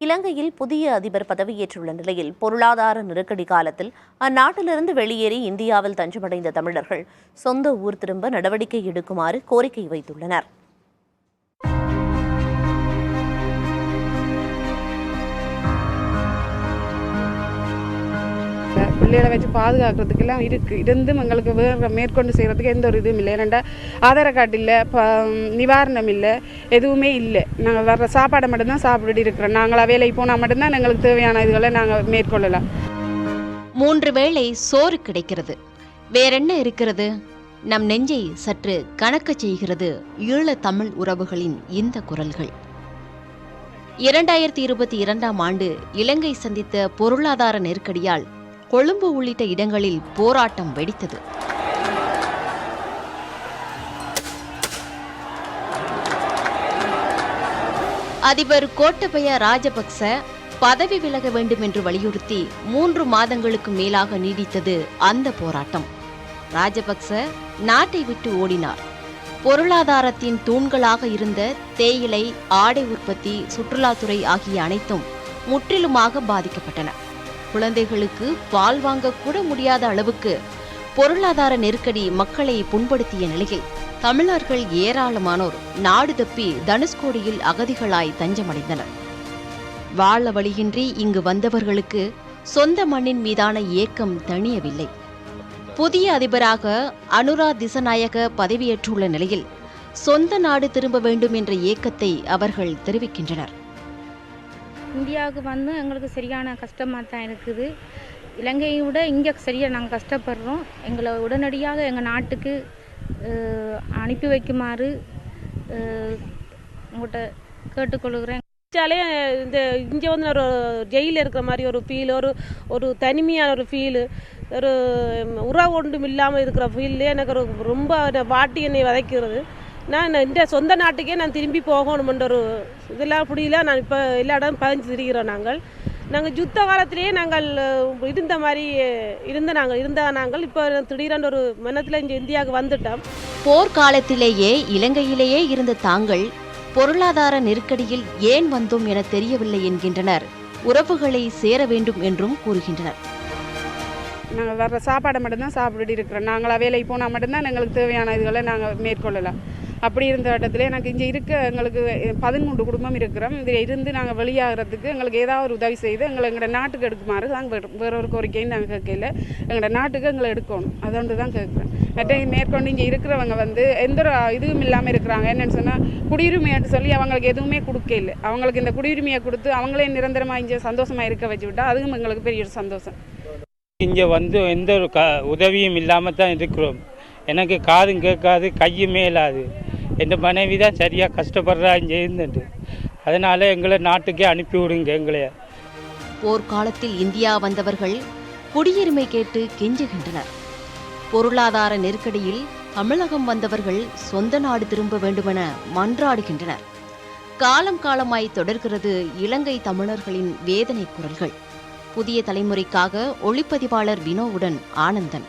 இலங்கையில் புதிய அதிபர் பதவியேற்றுள்ள நிலையில் பொருளாதார நெருக்கடி காலத்தில் அந்நாட்டிலிருந்து வெளியேறி இந்தியாவில் தஞ்சமடைந்த தமிழர்கள் சொந்த ஊர் திரும்ப நடவடிக்கை எடுக்குமாறு கோரிக்கை வைத்துள்ளனர். பிள்ளைகளை வச்சு பாதுகாக்கிறதுக்கெல்லாம் இருந்தும் எங்களுக்கு வேறு மேற்கொண்டு செய்கிறதுக்கு எந்த ஒரு இதுவும் இல்லை. ஏன்னாண்டா ஆதார கார்டு இல்லை, நிவாரணம் இல்லை, எதுவுமே இல்லை. நாங்கள் வர்ற சாப்பாடை மட்டும்தான் சாப்பிட்டுட்டு இருக்கிறோம். நாங்களாக வேலைக்கு போனால் மட்டும்தான் எங்களுக்கு தேவையான இதுகளை நாங்கள் மேற்கொள்ளலாம். 3 வேளை சோறு கிடைக்கிறது, வேறென்ன இருக்கிறது? நம் நெஞ்சை சற்று கணக்க செய்கிறது ஈழ தமிழ் உறவுகளின் இந்த குரல்கள். 2022ஆம் ஆண்டு இலங்கை சந்தித்த பொருளாதார நெருக்கடியால் கொழும்பு உள்ளிட்ட இடங்களில் போராட்டம் வெடித்தது. அதிபர் கோட்டபய ராஜபக்ச பதவி விலக வேண்டும் என்று வலியுறுத்தி 3 மாதங்களுக்கு மேலாக நீடித்தது அந்த போராட்டம். ராஜபக்ச நாட்டை விட்டு ஓடினார். பொருளாதாரத்தின் தூண்களாக இருந்த தேயிலை, ஆடை உற்பத்தி, சுற்றுலாத்துறை ஆகிய அனைத்தும் முற்றிலுமாக பாதிக்கப்பட்டன. குழந்தைகளுக்கு பால் வாங்கக்கூட முடியாத அளவுக்கு பொருளாதார நெருக்கடி மக்களை புண்படுத்திய நிலையில் தமிழர்கள் ஏராளமானோர் நாடு தப்பி தனுஷ்கோடியில் அகதிகளாய் தஞ்சமடைந்தனர். வாழ வழியின்றி இங்கு வந்தவர்களுக்கு சொந்த மண்ணின் மீதான ஏக்கம் தணியவில்லை. புதிய அதிபராக அனுரா திசநாயக பதவியேற்றுள்ள நிலையில் சொந்த நாடு திரும்ப வேண்டும் என்ற ஏக்கத்தை அவர்கள் தெரிவிக்கின்றனர். இந்தியாவுக்கு வந்து எங்களுக்கு சரியான கஷ்டமாக தான் இருக்குது. இலங்கையை விட இங்கே சரியாக நாங்கள் கஷ்டப்படுறோம். எங்களை உடனடியாக எங்கள் நாட்டுக்கு அனுப்பி வைக்குமாறு உங்கள்கிட்ட கேட்டுக்கொள்கிறேன். இந்த இங்கே வந்து ஒரு ஜெயிலில் இருக்கிற மாதிரி ஒரு ஃபீல், ஒரு தனிமையான ஒரு ஃபீலு, ஒரு உறவு ஒன்றும் இல்லாமல் இருக்கிற ஃபீல்லே எனக்கு ரொம்ப வாட்டி என்னை வதைக்கிறது. நான் இந்த சொந்த நாட்டுக்கே நான் திரும்பி போகணுமென்ற ஒரு இதெல்லாம் புரியல. நான் இப்போ எல்லா இடம் பதிஞ்சு திரிகிறோம். நாங்கள் யுத்த காலத்திலேயே நாங்கள் இருந்த மாதிரி இருந்த நாங்கள் இப்போ திடீரென்று ஒரு மனத்தில் இங்கே இந்தியாவுக்கு வந்துட்டோம். போர்க்காலத்திலேயே இலங்கையிலேயே இருந்த தாங்கள் பொருளாதார நெருக்கடியில் ஏன் வந்தோம் என தெரியவில்லை என்கின்றனர். உறவுகளை சேர வேண்டும் என்றும் கூறுகின்றனர். நாங்கள் வர்ற சாப்பாடை மட்டும்தான் சாப்பிட்டுட்டு இருக்கிறோம். நாங்களாக வேலைக்கு போனால் மட்டும்தான் எங்களுக்கு தேவையான இதுகளை நாங்கள் மேற்கொள்ளலாம். அப்படி இருந்த இடத்துல எனக்கு இங்கே எங்களுக்கு 13 குடும்பம் இருக்கிறோம். இதில் இருந்து நாங்கள் வெளியாகிறதுக்கு எங்களுக்கு ஏதாவது ஒரு உதவி செய்து எங்களோட நாட்டுக்கு எடுக்குமாறு நாங்கள் வேற ஒரு கோரிக்கையும் நாங்கள் கேட்கல. எங்களோட நாட்டுக்கு எங்களை எடுக்கணும், அதோண்டு தான் கேட்குறேன். மற்ற மேற்கொண்டு இங்கே இருக்கிறவங்க வந்து எந்த ஒரு இதுவும் இல்லாமல் இருக்கிறாங்க. என்னென்னு சொன்னால் குடியுரிமைன்னு சொல்லி அவங்களுக்கு எதுவுமே கொடுக்கல. அவங்களுக்கு இந்த குடியுரிமையை கொடுத்து அவங்களே நிரந்தரமாக இங்கே சந்தோஷமாக இருக்க வச்சு விட்டால் அதுவும் எங்களுக்கு பெரிய ஒரு சந்தோஷம். இங்கே வந்து எந்த ஒரு உதவியும் இல்லாமல் தான் இருக்கிறோம். எனக்கு காதும் கேட்காது, கையுமே இல்லாது. என் மனைவி தான் சரியாக கஷ்டப்படுறா இங்கே இருந்துட்டு. அதனால் எங்களை நாட்டுக்கே அனுப்பி விடுங்க எங்களைய. போர்க்காலத்தில் இந்தியா வந்தவர்கள் குடியுரிமை கேட்டு கெஞ்சுகின்றனர். பொருளாதார நெருக்கடியில் தமிழகம் வந்தவர்கள் சொந்த நாடு திரும்ப வேண்டுமென மன்றாடுகின்றனர். காலம் காலமாய் தொடர்கிறது இலங்கை தமிழர்களின் வேதனை குரல்கள். புதிய தலைமுறைக்காக ஒளிப்பதிவாளர் வினோவுடன் ஆனந்தன்.